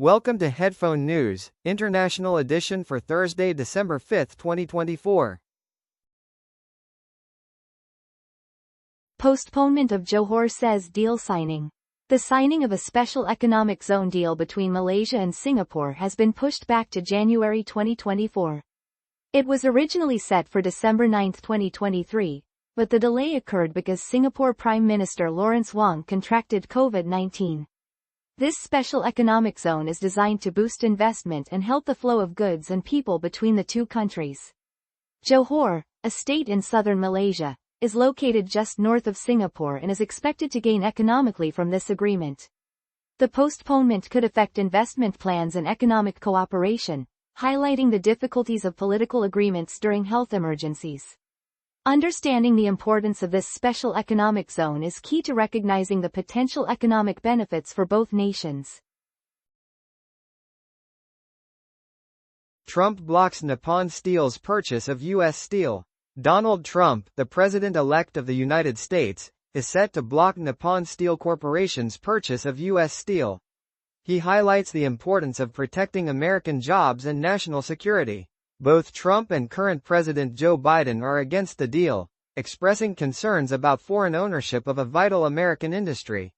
Welcome to Headphone News, International Edition for Thursday, December 5, 2024. Postponement of Johor says deal signing. The signing of a special economic zone deal between Malaysia and Singapore has been pushed back to January 2024. It was originally set for December 9, 2023, but the delay occurred because Singapore Prime Minister Lawrence Wong contracted COVID-19. This special economic zone is designed to boost investment and help the flow of goods and people between the two countries. Johor, a state in southern Malaysia, is located just north of Singapore and is expected to gain economically from this agreement. The postponement could affect investment plans and economic cooperation, highlighting the difficulties of political agreements during health emergencies. Understanding the importance of this special economic zone is key to recognizing the potential economic benefits for both nations. Trump blocks Nippon Steel's purchase of U.S. steel. Donald Trump, the president-elect of the United States, is set to block Nippon Steel Corporation's purchase of U.S. steel. He highlights the importance of protecting American jobs and national security. Both Trump and current President Joe Biden are against the deal, expressing concerns about foreign ownership of a vital American industry.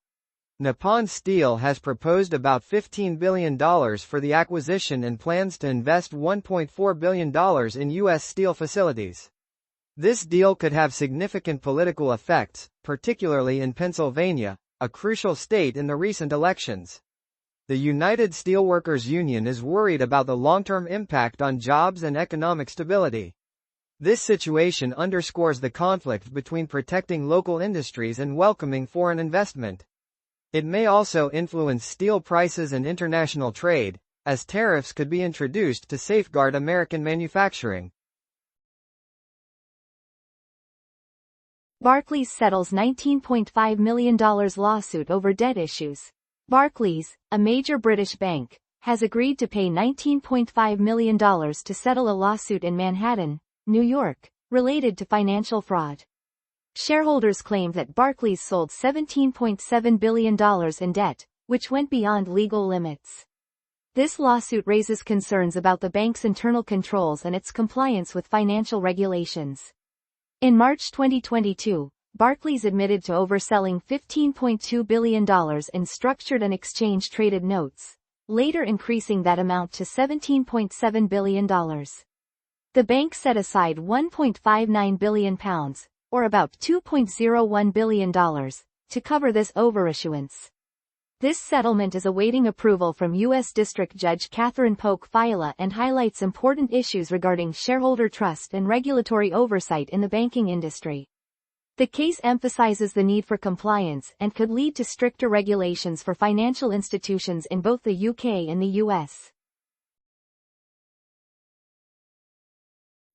Nippon Steel has proposed about $15 billion for the acquisition and plans to invest $1.4 billion in U.S. steel facilities. This deal could have significant political effects, particularly in Pennsylvania, a crucial state in the recent elections. The United Steelworkers Union is worried about the long-term impact on jobs and economic stability. This situation underscores the conflict between protecting local industries and welcoming foreign investment. It may also influence steel prices and international trade, as tariffs could be introduced to safeguard American manufacturing. Barclays settles $19.5 million lawsuit over debt issues. Barclays, a major British bank, has agreed to pay $19.5 million to settle a lawsuit in Manhattan, New York, related to financial fraud. Shareholders claimed that Barclays sold $17.7 billion in debt, which went beyond legal limits. This lawsuit raises concerns about the bank's internal controls and its compliance with financial regulations. In March 2022, Barclays admitted to overselling $15.2 billion in structured and exchange-traded notes, later increasing that amount to $17.7 billion. The bank set aside £1.59 billion, or about $2.01 billion, to cover this overissuance. This settlement is awaiting approval from U.S. District Judge Catherine Polk Fiala and highlights important issues regarding shareholder trust and regulatory oversight in the banking industry. The case emphasizes the need for compliance and could lead to stricter regulations for financial institutions in both the UK and the US.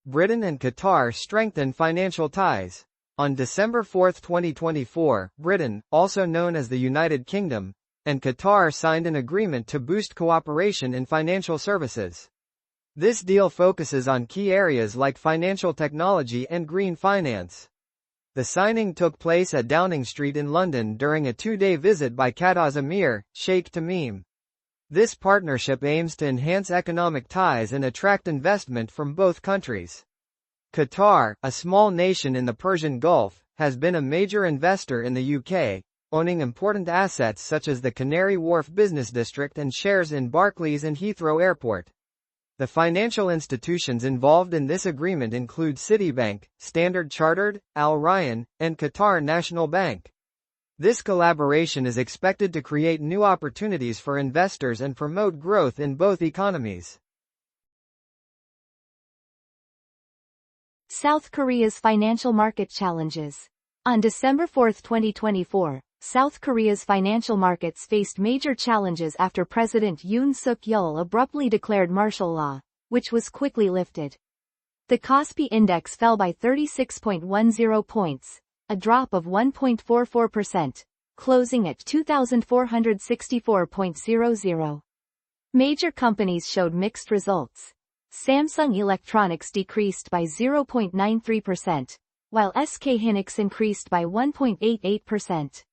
Britain and Qatar strengthen financial ties. On December 4, 2024, Britain, also known as the United Kingdom, and Qatar signed an agreement to boost cooperation in financial services. This deal focuses on key areas like financial technology and green finance. The signing took place at Downing Street in London during a two-day visit by Qatar's Emir, Sheikh Tamim. This partnership aims to enhance economic ties and attract investment from both countries. Qatar, a small nation in the Persian Gulf, has been a major investor in the UK, owning important assets such as the Canary Wharf Business District and shares in Barclays and Heathrow Airport. The financial institutions involved in this agreement include Citibank, Standard Chartered, Al Ryan, and Qatar National Bank. This collaboration is expected to create new opportunities for investors and promote growth in both economies. South Korea's financial market challenges. On December 4, 2024, South Korea's financial markets faced major challenges after President Yoon Suk-yeol abruptly declared martial law, which was quickly lifted. The Kospi index fell by 36.10 points, a drop of 1.44%, closing at 2,464.00. Major companies showed mixed results. Samsung Electronics decreased by 0.93%, while SK Hynix increased by 1.88%.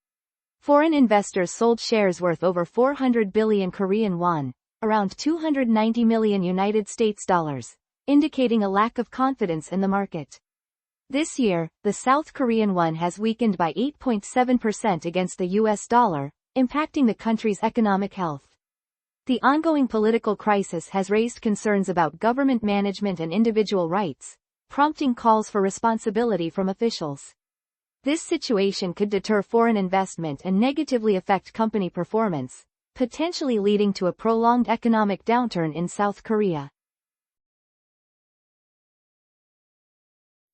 Foreign investors sold shares worth over 400 billion Korean won, around $290 million United States dollars, indicating a lack of confidence in the market. This year, the South Korean won has weakened by 8.7% against the US dollar, impacting the country's economic health. The ongoing political crisis has raised concerns about government management and individual rights, prompting calls for responsibility from officials. This situation could deter foreign investment and negatively affect company performance, potentially leading to a prolonged economic downturn in South Korea.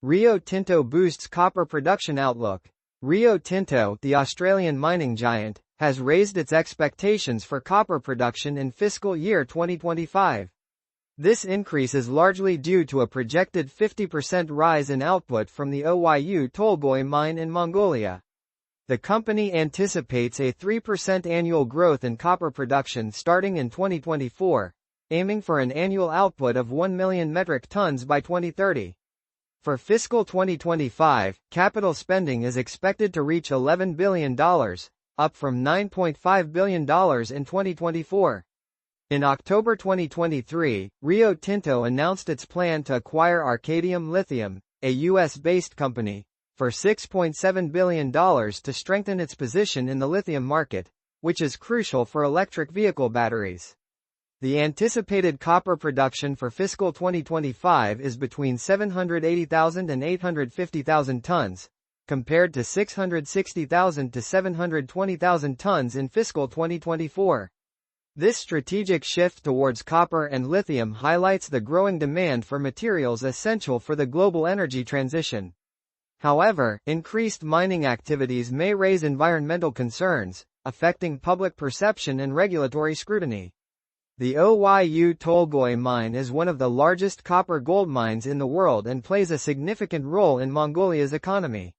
Rio Tinto boosts copper production outlook. Rio Tinto, the Australian mining giant, has raised its expectations for copper production in fiscal year 2025. This increase is largely due to a projected 50% rise in output from the Oyu Tolgoi mine in Mongolia. The company anticipates a 3% annual growth in copper production starting in 2024, aiming for an annual output of 1 million metric tons by 2030. For fiscal 2025, capital spending is expected to reach $11 billion, up from $9.5 billion in 2024. In October 2023, Rio Tinto announced its plan to acquire Arcadium Lithium, a U.S.-based company, for $6.7 billion to strengthen its position in the lithium market, which is crucial for electric vehicle batteries. The anticipated copper production for fiscal 2025 is between 780,000 and 850,000 tons, compared to 660,000 to 720,000 tons in fiscal 2024. This strategic shift towards copper and lithium highlights the growing demand for materials essential for the global energy transition. However, increased mining activities may raise environmental concerns, affecting public perception and regulatory scrutiny. The Oyu Tolgoi mine is one of the largest copper gold mines in the world and plays a significant role in Mongolia's economy.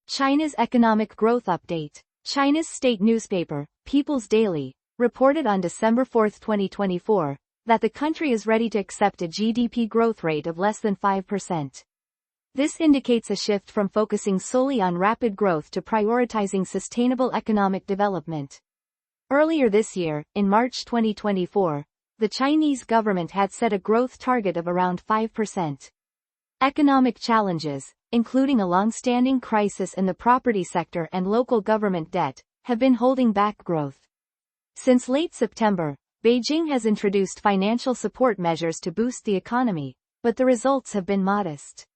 China's economic growth update. China's state newspaper, People's Daily, reported on December 4, 2024, that the country is ready to accept a GDP growth rate of less than 5%. This indicates a shift from focusing solely on rapid growth to prioritizing sustainable economic development. Earlier this year, in March 2024, the Chinese government had set a growth target of around 5%. Economic challenges, including a long-standing crisis in the property sector and local government debt, have been holding back growth. Since late September, Beijing has introduced financial support measures to boost the economy, but the results have been modest.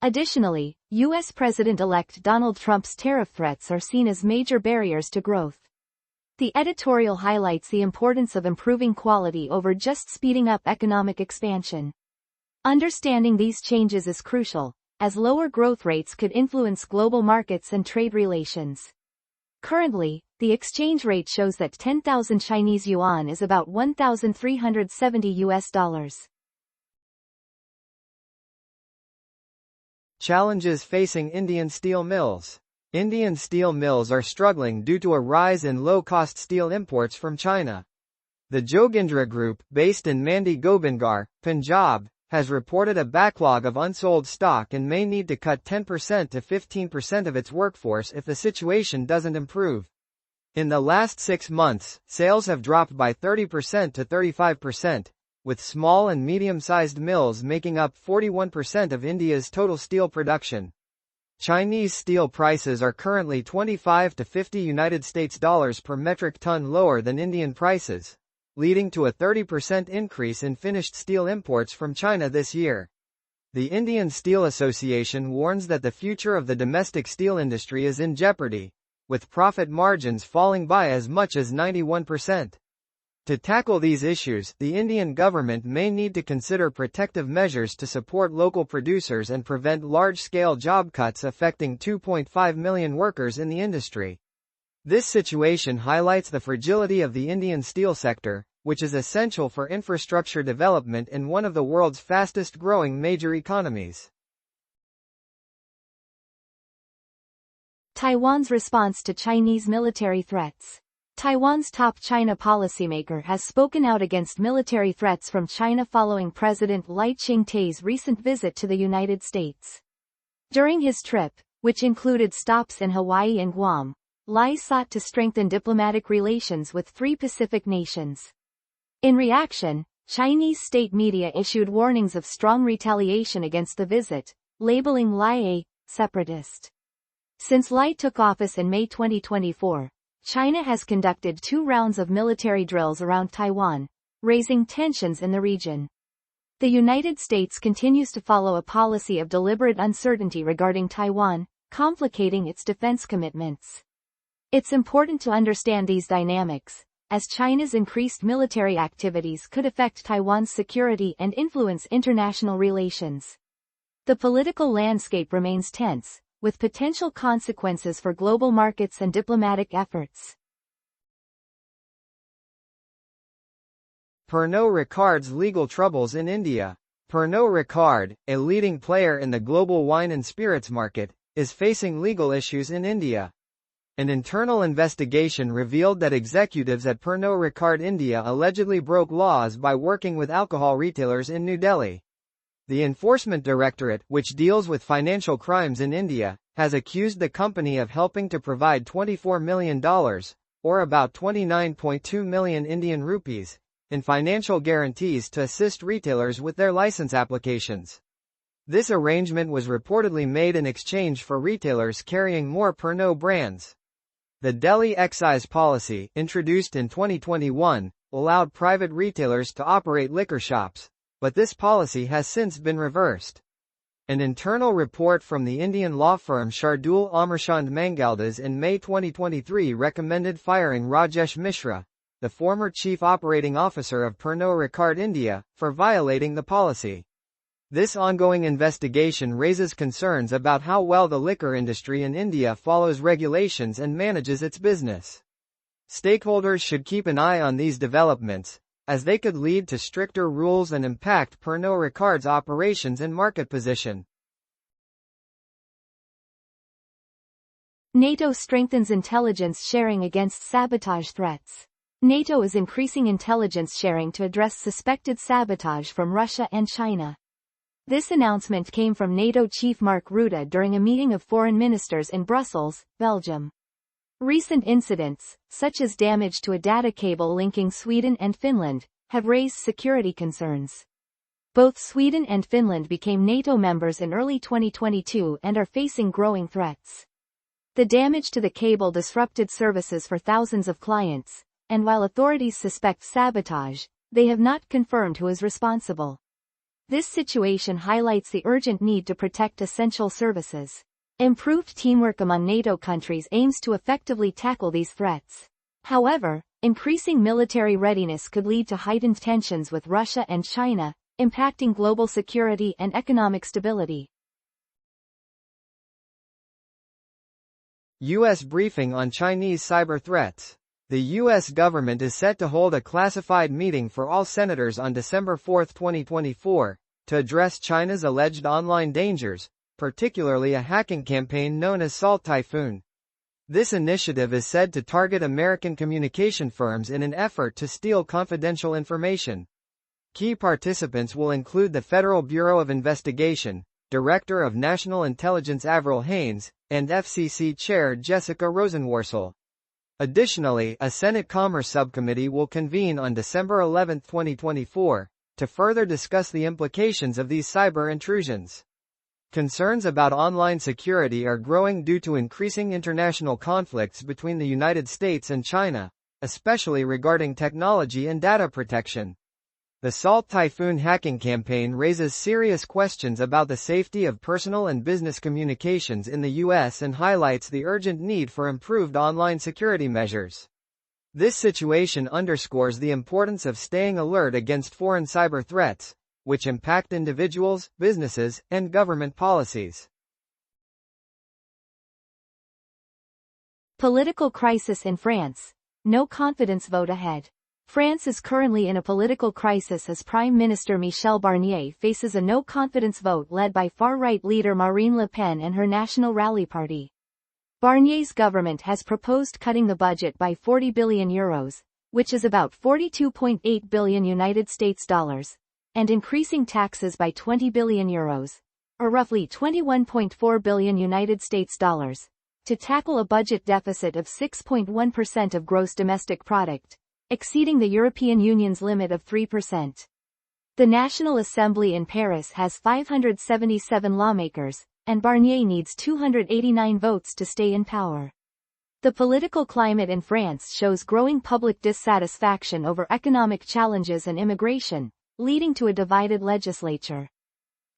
Additionally, U.S. President-elect Donald Trump's tariff threats are seen as major barriers to growth. The editorial highlights the importance of improving quality over just speeding up economic expansion. Understanding these changes is crucial, as lower growth rates could influence global markets and trade relations. Currently, the exchange rate shows that 10,000 Chinese yuan is about $1,370. Challenges facing Indian steel mills. Indian steel mills are struggling due to a rise in low-cost steel imports from China. The Jogindra Group, based in Mandi Gobindgarh, Punjab, has reported a backlog of unsold stock and may need to cut 10% to 15% of its workforce if the situation doesn't improve. In the last 6 months, sales have dropped by 30% to 35%, with small and medium-sized mills making up 41% of India's total steel production. Chinese steel prices are currently 25 to 50 United States dollars per metric ton lower than Indian prices, leading to a 30% increase in finished steel imports from China this year. The Indian Steel Association warns that the future of the domestic steel industry is in jeopardy, with profit margins falling by as much as 91%. To tackle these issues, the Indian government may need to consider protective measures to support local producers and prevent large-scale job cuts affecting 2.5 million workers in the industry. This situation highlights the fragility of the Indian steel sector, which is essential for infrastructure development in one of the world's fastest-growing major economies. Taiwan's response to Chinese military threats. Taiwan's top China policymaker has spoken out against military threats from China following President Lai Ching-te's recent visit to the United States. During his trip, which included stops in Hawaii and Guam, Lai sought to strengthen diplomatic relations with 3 Pacific nations. In reaction, Chinese state media issued warnings of strong retaliation against the visit, labeling Lai a separatist. Since Lai took office in May 2024, China has conducted 2 rounds of military drills around Taiwan, raising tensions in the region. The United States continues to follow a policy of deliberate uncertainty regarding Taiwan, complicating its defense commitments. It's important to understand these dynamics, as China's increased military activities could affect Taiwan's security and influence international relations. The political landscape remains tense, with potential consequences for global markets and diplomatic efforts. Pernod Ricard's legal troubles in India. Pernod Ricard, a leading player in the global wine and spirits market, is facing legal issues in India. An internal investigation revealed that executives at Pernod Ricard India allegedly broke laws by working with alcohol retailers in New Delhi. The Enforcement Directorate, which deals with financial crimes in India, has accused the company of helping to provide $24 million, or about 29.2 million Indian rupees, in financial guarantees to assist retailers with their license applications. This arrangement was reportedly made in exchange for retailers carrying more Pernod brands. The Delhi excise policy, introduced in 2021, allowed private retailers to operate liquor shops, but this policy has since been reversed. An internal report from the Indian law firm Shardul Amarchand Mangaldas in May 2023 recommended firing Rajesh Mishra, the former chief operating officer of Pernod Ricard India, for violating the policy. This ongoing investigation raises concerns about how well the liquor industry in India follows regulations and manages its business. Stakeholders should keep an eye on these developments, as they could lead to stricter rules and impact Pernod Ricard's operations and market position. NATO strengthens intelligence sharing against sabotage threats. NATO is increasing intelligence sharing to address suspected sabotage from Russia and China. This announcement came from NATO chief Mark Rutte during a meeting of foreign ministers in Brussels, Belgium. Recent incidents, such as damage to a data cable linking Sweden and Finland, have raised security concerns. Both Sweden and Finland became NATO members in early 2022 and are facing growing threats. The damage to the cable disrupted services for thousands of clients, and while authorities suspect sabotage, they have not confirmed who is responsible. This situation highlights the urgent need to protect essential services. Improved teamwork among NATO countries aims to effectively tackle these threats. However, increasing military readiness could lead to heightened tensions with Russia and China, impacting global security and economic stability. U.S. briefing on Chinese cyber threats. The U.S. government is set to hold a classified meeting for all senators on December 4, 2024, to address China's alleged online dangers, particularly a hacking campaign known as Salt Typhoon. This initiative is said to target American communication firms in an effort to steal confidential information. Key participants will include the Federal Bureau of Investigation, Director of National Intelligence Avril Haines, and FCC Chair Jessica Rosenworcel. Additionally, a Senate Commerce Subcommittee will convene on December 11, 2024, to further discuss the implications of these cyber intrusions. Concerns about online security are growing due to increasing international conflicts between the United States and China, especially regarding technology and data protection. The Salt Typhoon hacking campaign raises serious questions about the safety of personal and business communications in the U.S. and highlights the urgent need for improved online security measures. This situation underscores the importance of staying alert against foreign cyber threats, which impact individuals, businesses, and government policies. Political crisis in France. No confidence vote ahead. France is currently in a political crisis as Prime Minister Michel Barnier faces a no-confidence vote led by far-right leader Marine Le Pen and her National Rally Party. Barnier's government has proposed cutting the budget by 40 billion euros, which is about 42.8 billion United States dollars, and increasing taxes by 20 billion euros, or roughly 21.4 billion United States dollars, to tackle a budget deficit of 6.1% of gross domestic product, exceeding the European Union's limit of 3%. The National Assembly in Paris has 577 lawmakers, and Barnier needs 289 votes to stay in power. The political climate in France shows growing public dissatisfaction over economic challenges and immigration, leading to a divided legislature.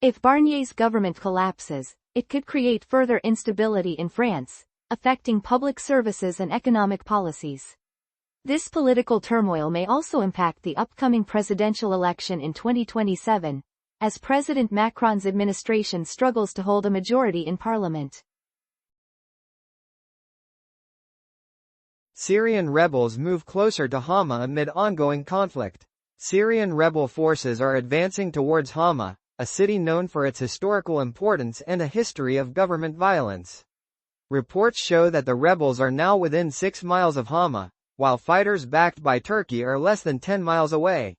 If Barnier's government collapses, it could create further instability in France, affecting public services and economic policies. This political turmoil may also impact the upcoming presidential election in 2027, as President Macron's administration struggles to hold a majority in parliament. Syrian rebels move closer to Hama amid ongoing conflict. Syrian rebel forces are advancing towards Hama, a city known for its historical importance and a history of government violence. Reports show that the rebels are now within 6 miles of Hama, while fighters backed by Turkey are less than 10 miles away.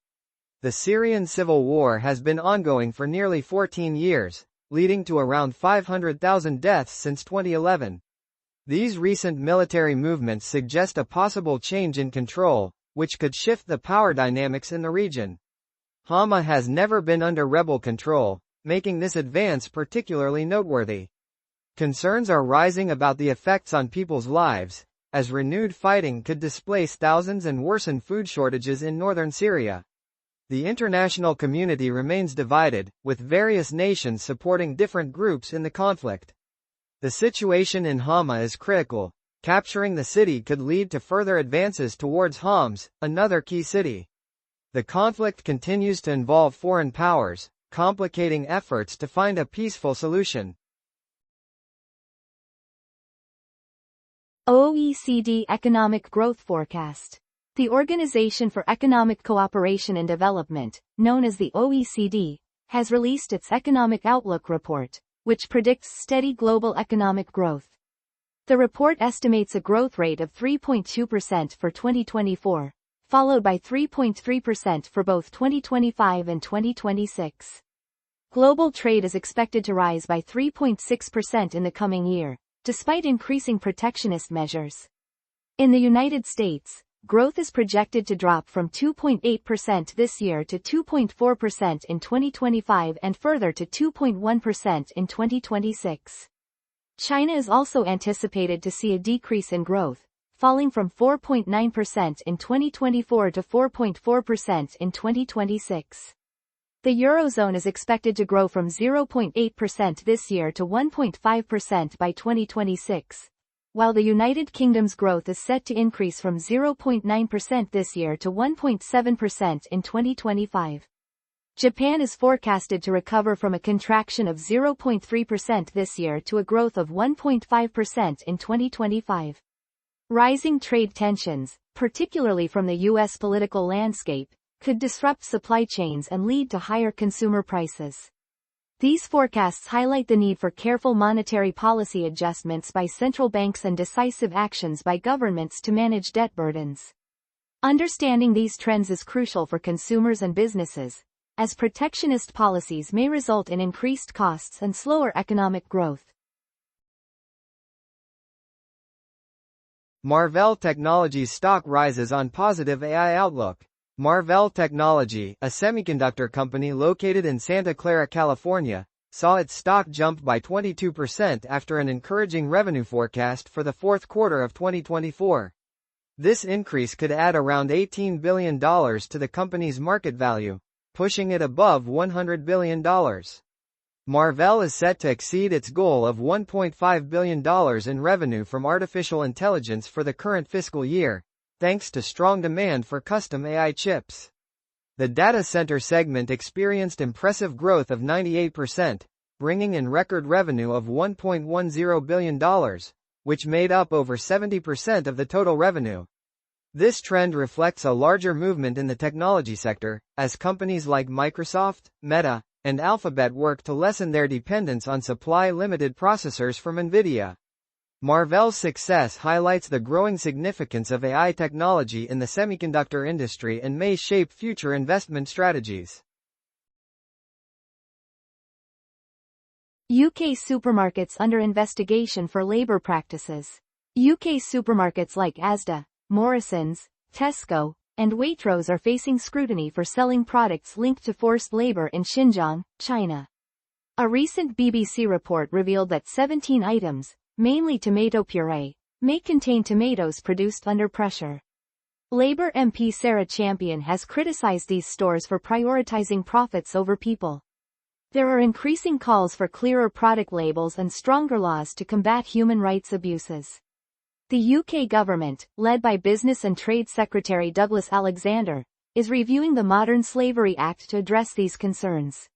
The Syrian civil war has been ongoing for nearly 14 years, leading to around 500,000 deaths since 2011. These recent military movements suggest a possible change in control, which could shift the power dynamics in the region. Hama has never been under rebel control, making this advance particularly noteworthy. Concerns are rising about the effects on people's lives, as renewed fighting could displace thousands and worsen food shortages in northern Syria. The international community remains divided, with various nations supporting different groups in the conflict. The situation in Hama is critical. Capturing the city could lead to further advances towards Homs, another key city. The conflict continues to involve foreign powers, complicating efforts to find a peaceful solution. OECD Economic Growth Forecast. The Organization for Economic Cooperation and Development, known as the OECD, has released its Economic Outlook report, which predicts steady global economic growth. The report estimates a growth rate of 3.2% for 2024, followed by 3.3% for both 2025 and 2026. Global trade is expected to rise by 3.6% in the coming year, despite increasing protectionist measures. In the United States, growth is projected to drop from 2.8% this year to 2.4% in 2025 and further to 2.1% in 2026. China is also anticipated to see a decrease in growth, falling from 4.9% in 2024 to 4.4% in 2026. The Eurozone is expected to grow from 0.8% this year to 1.5% by 2026, while the United Kingdom's growth is set to increase from 0.9% this year to 1.7% in 2025. Japan is forecasted to recover from a contraction of 0.3% this year to a growth of 1.5% in 2025. Rising trade tensions, particularly from the U.S. political landscape, could disrupt supply chains and lead to higher consumer prices. These forecasts highlight the need for careful monetary policy adjustments by central banks and decisive actions by governments to manage debt burdens. Understanding these trends is crucial for consumers and businesses, as protectionist policies may result in increased costs and slower economic growth. Marvell Technology's stock rises on positive AI outlook. Marvell Technology, a semiconductor company located in Santa Clara, California, saw its stock jump by 22% after an encouraging revenue forecast for the fourth quarter of 2024. This increase could add around $18 billion to the company's market value, pushing it above $100 billion. Marvell is set to exceed its goal of $1.5 billion in revenue from artificial intelligence for the current fiscal year, thanks to strong demand for custom AI chips. The data center segment experienced impressive growth of 98%, bringing in record revenue of $1.10 billion, which made up over 70% of the total revenue. This trend reflects a larger movement in the technology sector, as companies like Microsoft, Meta, and Alphabet work to lessen their dependence on supply-limited processors from Nvidia. Marvell's success highlights the growing significance of AI technology in the semiconductor industry and may shape future investment strategies. UK supermarkets under investigation for labour practices. UK supermarkets like Asda, Morrisons, Tesco, and Waitrose are facing scrutiny for selling products linked to forced labour in Xinjiang, China. A recent BBC report revealed that 17 items, mainly tomato puree, may contain tomatoes produced under pressure. Labour MP Sarah Champion has criticised these stores for prioritising profits over people. There are increasing calls for clearer product labels and stronger laws to combat human rights abuses. The UK government, led by Business and Trade Secretary Douglas Alexander, is reviewing the Modern Slavery Act to address these concerns.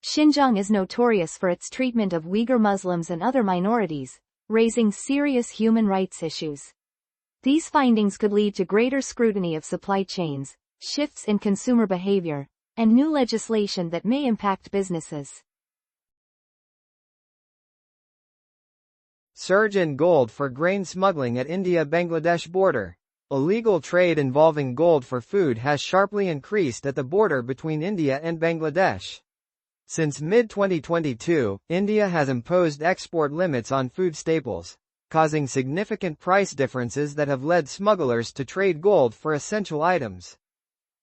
Xinjiang is notorious for its treatment of Uyghur Muslims and other minorities, raising serious human rights issues. These findings could lead to greater scrutiny of supply chains, shifts in consumer behavior, and new legislation that may impact businesses. Surge in gold for grain smuggling at India-Bangladesh border. Illegal trade involving gold for food has sharply increased at the border between India and Bangladesh. Since mid-2022, India has imposed export limits on food staples, causing significant price differences that have led smugglers to trade gold for essential items.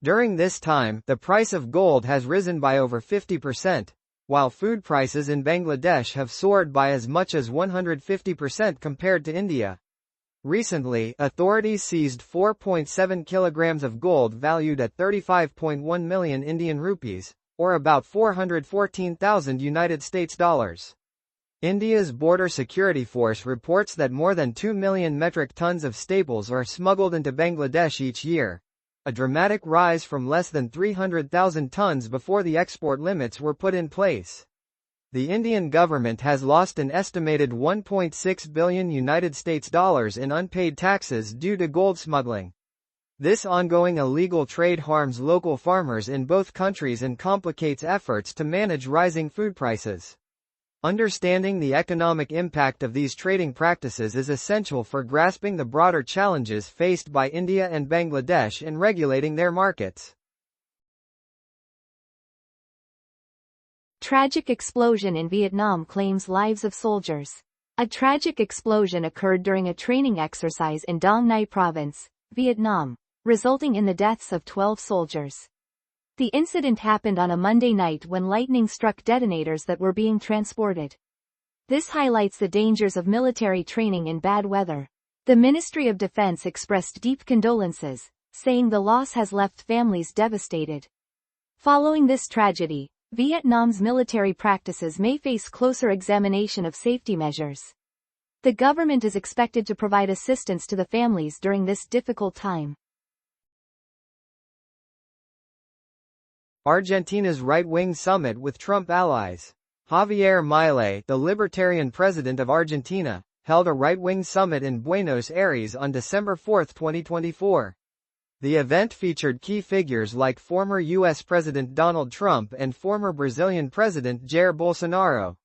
During this time, the price of gold has risen by over 50%, while food prices in Bangladesh have soared by as much as 150% compared to India. Recently, authorities seized 4.7 kilograms of gold valued at 35.1 million Indian rupees, or about 414,000 United States dollars. India's Border Security Force reports that more than 2 million metric tons of staples are smuggled into Bangladesh each year, a dramatic rise from less than 300,000 tons before the export limits were put in place. The Indian government has lost an estimated 1.6 billion United States dollars in unpaid taxes due to gold smuggling. This ongoing illegal trade harms local farmers in both countries and complicates efforts to manage rising food prices. Understanding the economic impact of these trading practices is essential for grasping the broader challenges faced by India and Bangladesh in regulating their markets. Tragic explosion in Vietnam claims lives of soldiers. A tragic explosion occurred during a training exercise in Dong Nai Province, Vietnam, resulting in the deaths of 12 soldiers. The incident happened on a Monday night when lightning struck detonators that were being transported. This highlights the dangers of military training in bad weather. The Ministry of Defense expressed deep condolences, saying the loss has left families devastated. Following this tragedy, Vietnam's military practices may face closer examination of safety measures. The government is expected to provide assistance to the families during this difficult time. Argentina's right-wing summit with Trump allies. Javier Milei, the Libertarian president of Argentina, held a right-wing summit in Buenos Aires on December 4, 2024. The event featured key figures like former U.S. President Donald Trump and former Brazilian President Jair Bolsonaro.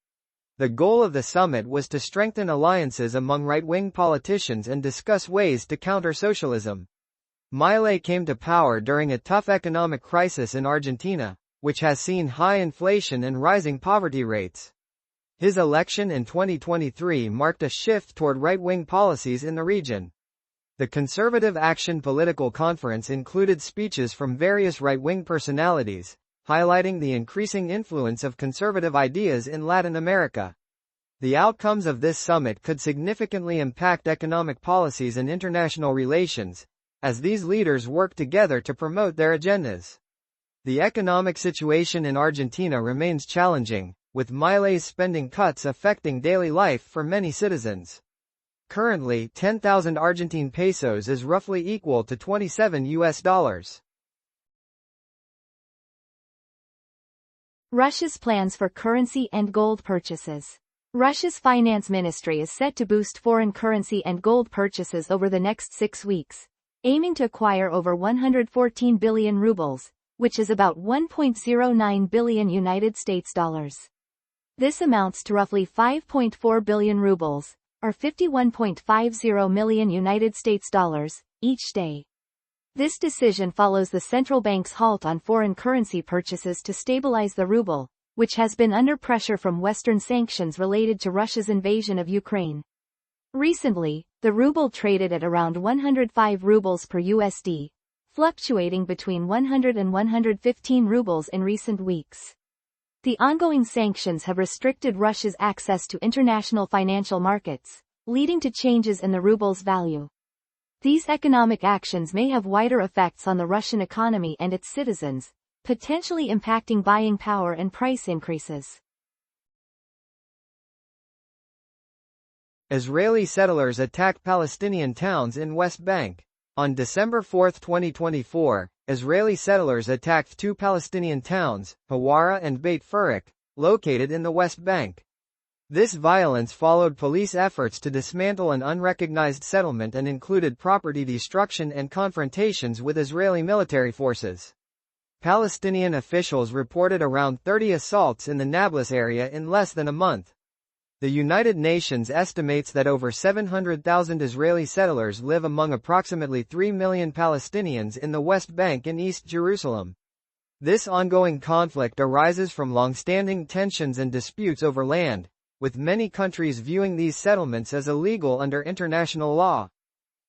The goal of the summit was to strengthen alliances among right-wing politicians and discuss ways to counter socialism. Milei came to power during a tough economic crisis in Argentina, which has seen high inflation and rising poverty rates. His election in 2023 marked a shift toward right-wing policies in the region. The Conservative Action Political Conference included speeches from various right-wing personalities, highlighting the increasing influence of conservative ideas in Latin America. The outcomes of this summit could significantly impact economic policies and international relations, as these leaders work together to promote their agendas. The economic situation in Argentina remains challenging, with Milei's spending cuts affecting daily life for many citizens. Currently, 10,000 Argentine pesos is roughly equal to $27. Russia's plans for currency and gold purchases. Russia's finance ministry is set to boost foreign currency and gold purchases over the next 6 weeks, aiming to acquire over 114 billion rubles, which is about 1.09 billion United States dollars. This amounts to roughly 5.4 billion rubles, or 51.50 million United States dollars, each day. This decision follows the central bank's halt on foreign currency purchases to stabilize the ruble, which has been under pressure from Western sanctions related to Russia's invasion of Ukraine. Recently, the ruble traded at around 105 rubles per USD, fluctuating between 100 and 115 rubles in recent weeks. The ongoing sanctions have restricted Russia's access to international financial markets, leading to changes in the ruble's value. These economic actions may have wider effects on the Russian economy and its citizens, potentially impacting buying power and price increases. Israeli settlers attack Palestinian towns in West Bank. On December 4, 2024, Israeli settlers attacked two Palestinian towns, Hawara and Beit Furik, located in the West Bank. This violence followed police efforts to dismantle an unrecognized settlement and included property destruction and confrontations with Israeli military forces. Palestinian officials reported around 30 assaults in the Nablus area in less than a month. The United Nations estimates that over 700,000 Israeli settlers live among approximately 3 million Palestinians in the West Bank and East Jerusalem. This ongoing conflict arises from long-standing tensions and disputes over land, with many countries viewing these settlements as illegal under international law.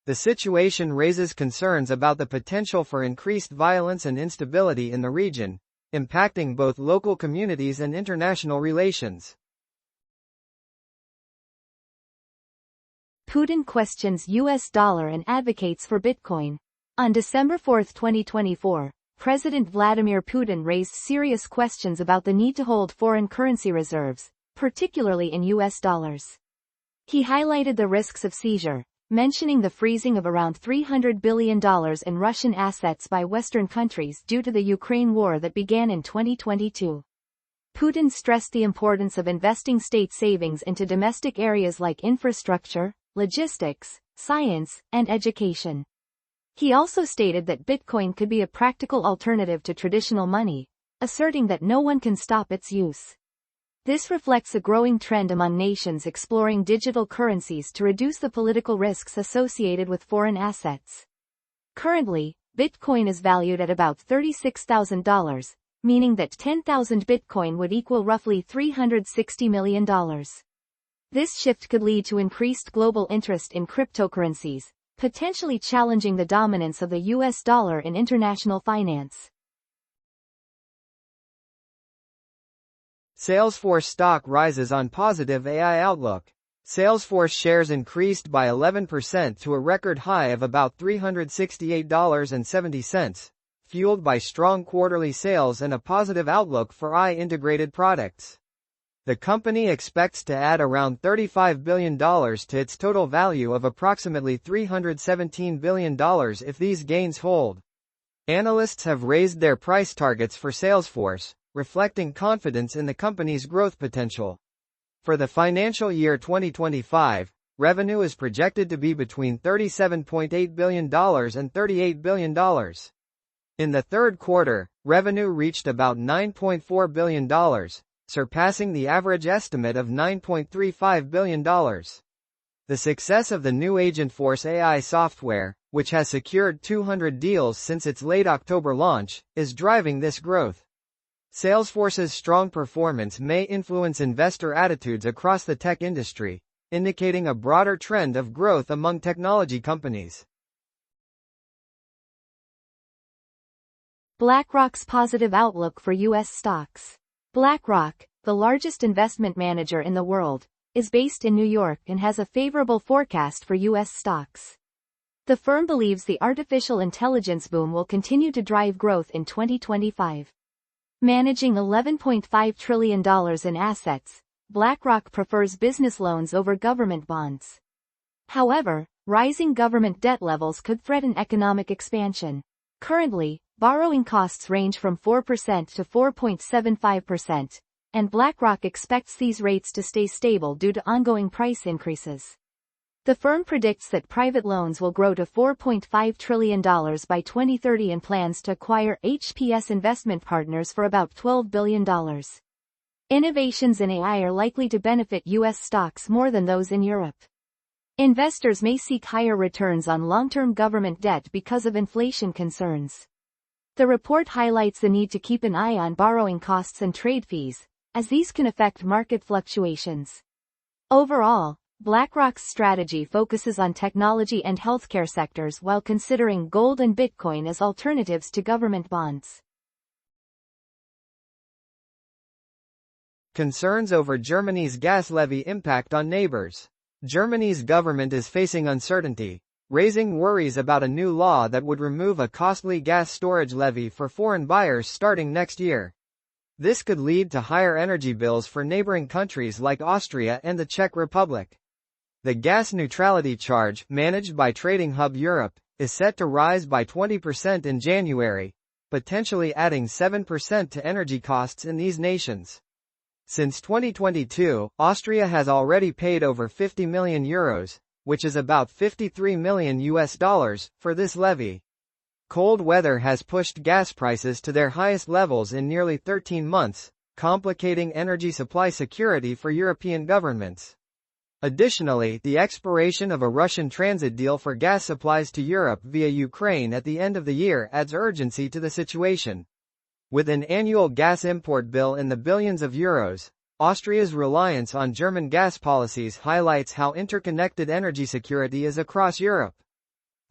The situation raises concerns about the potential for increased violence and instability in the region, impacting both local communities and international relations. Putin questions US dollar and advocates for Bitcoin. On December 4, 2024, President Vladimir Putin raised serious questions about the need to hold foreign currency reserves, particularly in US dollars. He highlighted the risks of seizure, mentioning the freezing of around $300 billion in Russian assets by Western countries due to the Ukraine war that began in 2022. Putin stressed the importance of investing state savings into domestic areas like infrastructure, logistics, science, and education. He also stated that Bitcoin could be a practical alternative to traditional money, asserting that no one can stop its use. This reflects a growing trend among nations exploring digital currencies to reduce the political risks associated with foreign assets. Currently, Bitcoin is valued at about $36,000, meaning that 10,000 Bitcoin would equal roughly $360 million. This shift could lead to increased global interest in cryptocurrencies, potentially challenging the dominance of the US dollar in international finance. Salesforce stock rises on positive AI outlook. Salesforce shares increased by 11% to a record high of about $368.70, fueled by strong quarterly sales and a positive outlook for AI-integrated products. The company expects to add around $35 billion to its total value of approximately $317 billion if these gains hold. Analysts have raised their price targets for Salesforce, reflecting confidence in the company's growth potential. For the financial year 2025, revenue is projected to be between $37.8 billion and $38 billion. In the third quarter, revenue reached about $9.4 billion, surpassing the average estimate of $9.35 billion. The success of the new Agentforce AI software, which has secured 200 deals since its late October launch, is driving this growth. Salesforce's strong performance may influence investor attitudes across the tech industry, indicating a broader trend of growth among technology companies. BlackRock's positive outlook for U.S. stocks. BlackRock, the largest investment manager in the world, is based in New York and has a favorable forecast for U.S. stocks. The firm believes the artificial intelligence boom will continue to drive growth in 2025. Managing $11.5 trillion in assets, BlackRock prefers business loans over government bonds. However, rising government debt levels could threaten economic expansion. Currently, borrowing costs range from 4% to 4.75%, and BlackRock expects these rates to stay stable due to ongoing price increases. The firm predicts that private loans will grow to $4.5 trillion by 2030 and plans to acquire HPS Investment Partners for about $12 billion. Innovations in AI are likely to benefit U.S. stocks more than those in Europe. Investors may seek higher returns on long-term government debt because of inflation concerns. The report highlights the need to keep an eye on borrowing costs and trade fees, as these can affect market fluctuations. Overall, BlackRock's strategy focuses on technology and healthcare sectors while considering gold and Bitcoin as alternatives to government bonds. Concerns over Germany's gas levy impact on neighbors. Germany's government is facing uncertainty, raising worries about a new law that would remove a costly gas storage levy for foreign buyers starting next year. This could lead to higher energy bills for neighboring countries like Austria and the Czech Republic. The gas neutrality charge, managed by Trading Hub Europe, is set to rise by 20% in January, potentially adding 7% to energy costs in these nations. Since 2022, Austria has already paid over €50 million, which is about $53 million, for this levy. Cold weather has pushed gas prices to their highest levels in nearly 13 months, complicating energy supply security for European governments. Additionally, the expiration of a Russian transit deal for gas supplies to Europe via Ukraine at the end of the year adds urgency to the situation. With an annual gas import bill in the billions of euros, Austria's reliance on German gas policies highlights how interconnected energy security is across Europe.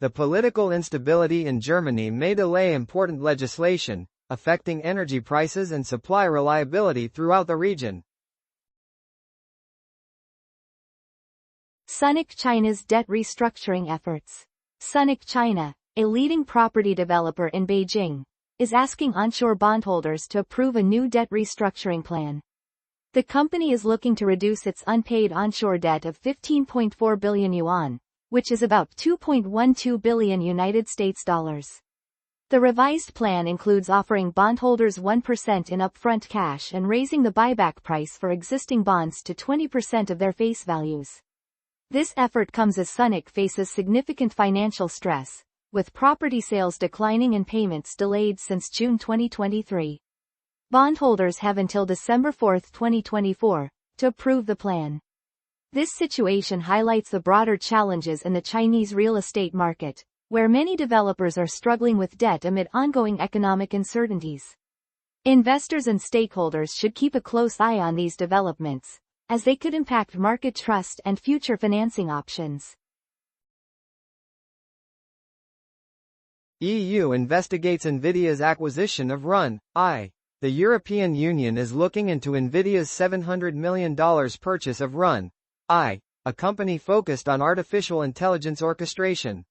The political instability in Germany may delay important legislation, affecting energy prices and supply reliability throughout the region. Sunac China's debt restructuring efforts. Sunac China, a leading property developer in Beijing, is asking onshore bondholders to approve a new debt restructuring plan. The company is looking to reduce its unpaid onshore debt of 15.4 billion yuan, which is about $2.12 billion United States dollars. The revised plan includes offering bondholders 1% in upfront cash and raising the buyback price for existing bonds to 20% of their face values. This effort comes as Sunac faces significant financial stress, with property sales declining and payments delayed since June 2023. Bondholders have until December 4, 2024, to approve the plan. This situation highlights the broader challenges in the Chinese real estate market, where many developers are struggling with debt amid ongoing economic uncertainties. Investors and stakeholders should keep a close eye on these developments, as they could impact market trust and future financing options. EU investigates Nvidia's acquisition of Runoff. The European Union is looking into Nvidia's $700 million purchase of Runoff, a company focused on artificial intelligence orchestration.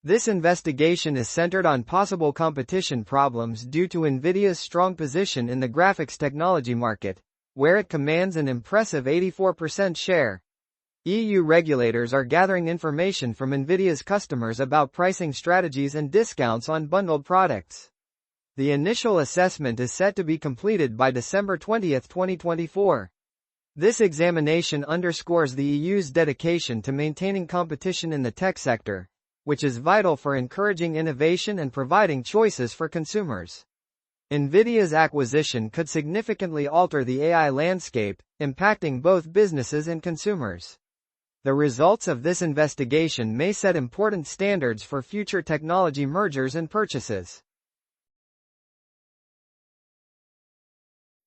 This investigation is centered on possible competition problems due to Nvidia's strong position in the graphics technology market, where it commands an impressive 84% share. EU regulators are gathering information from Nvidia's customers about pricing strategies and discounts on bundled products. The initial assessment is set to be completed by December 20, 2024. This examination underscores the EU's dedication to maintaining competition in the tech sector, which is vital for encouraging innovation and providing choices for consumers. Nvidia's acquisition could significantly alter the AI landscape, impacting both businesses and consumers. The results of this investigation may set important standards for future technology mergers and purchases.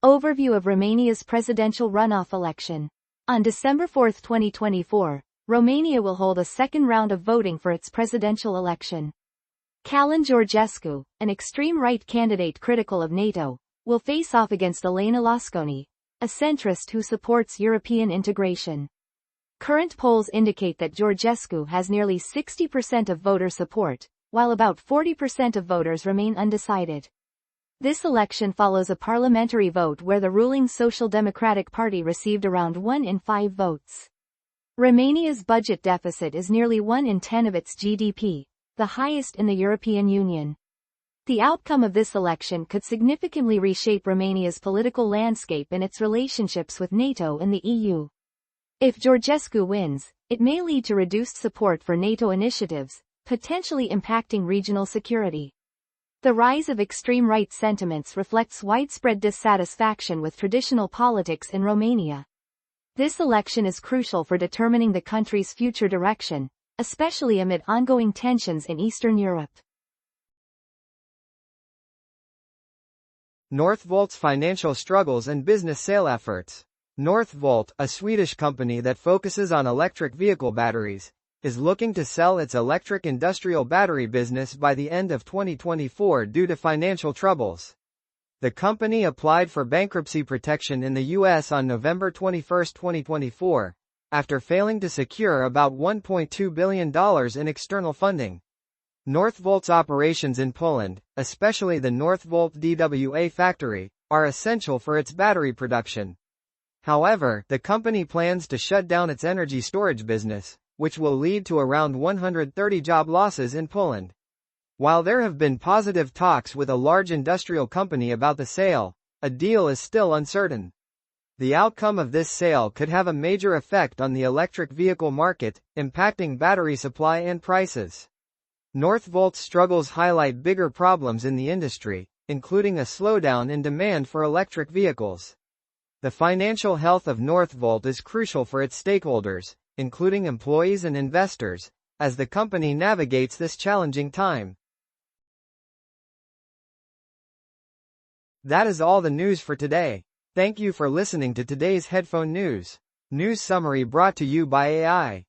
Overview of Romania's presidential runoff election. On December 4, 2024, Romania will hold a second round of voting for its presidential election. Călin Georgescu, an extreme-right candidate critical of NATO, will face off against Elena Lasconi, a centrist who supports European integration. Current polls indicate that Georgescu has nearly 60% of voter support, while about 40% of voters remain undecided. This election follows a parliamentary vote where the ruling Social Democratic Party received around 1 in 5 votes. Romania's budget deficit is nearly 1 in 10 of its GDP, the highest in the European Union. The outcome of this election could significantly reshape Romania's political landscape and its relationships with NATO and the EU. If Georgescu wins, it may lead to reduced support for NATO initiatives, potentially impacting regional security. The rise of extreme right sentiments reflects widespread dissatisfaction with traditional politics in Romania. This election is crucial for determining the country's future direction, especially amid ongoing tensions in Eastern Europe. Northvolt's financial struggles and business sale efforts. Northvolt, a Swedish company that focuses on electric vehicle batteries, is looking to sell its electric industrial battery business by the end of 2024 due to financial troubles. The company applied for bankruptcy protection in the U.S. on November 21, 2024, after failing to secure about $1.2 billion in external funding. Northvolt's operations in Poland, especially the Northvolt DWA factory, are essential for its battery production. However, the company plans to shut down its energy storage business, which will lead to around 130 job losses in Poland. While there have been positive talks with a large industrial company about the sale, a deal is still uncertain. The outcome of this sale could have a major effect on the electric vehicle market, impacting battery supply and prices. Northvolt's struggles highlight bigger problems in the industry, including a slowdown in demand for electric vehicles. The financial health of Northvolt is crucial for its stakeholders, including employees and investors, as the company navigates this challenging time. That is all the news for today. Thank you for listening to today's Headphone News. News summary brought to you by AI.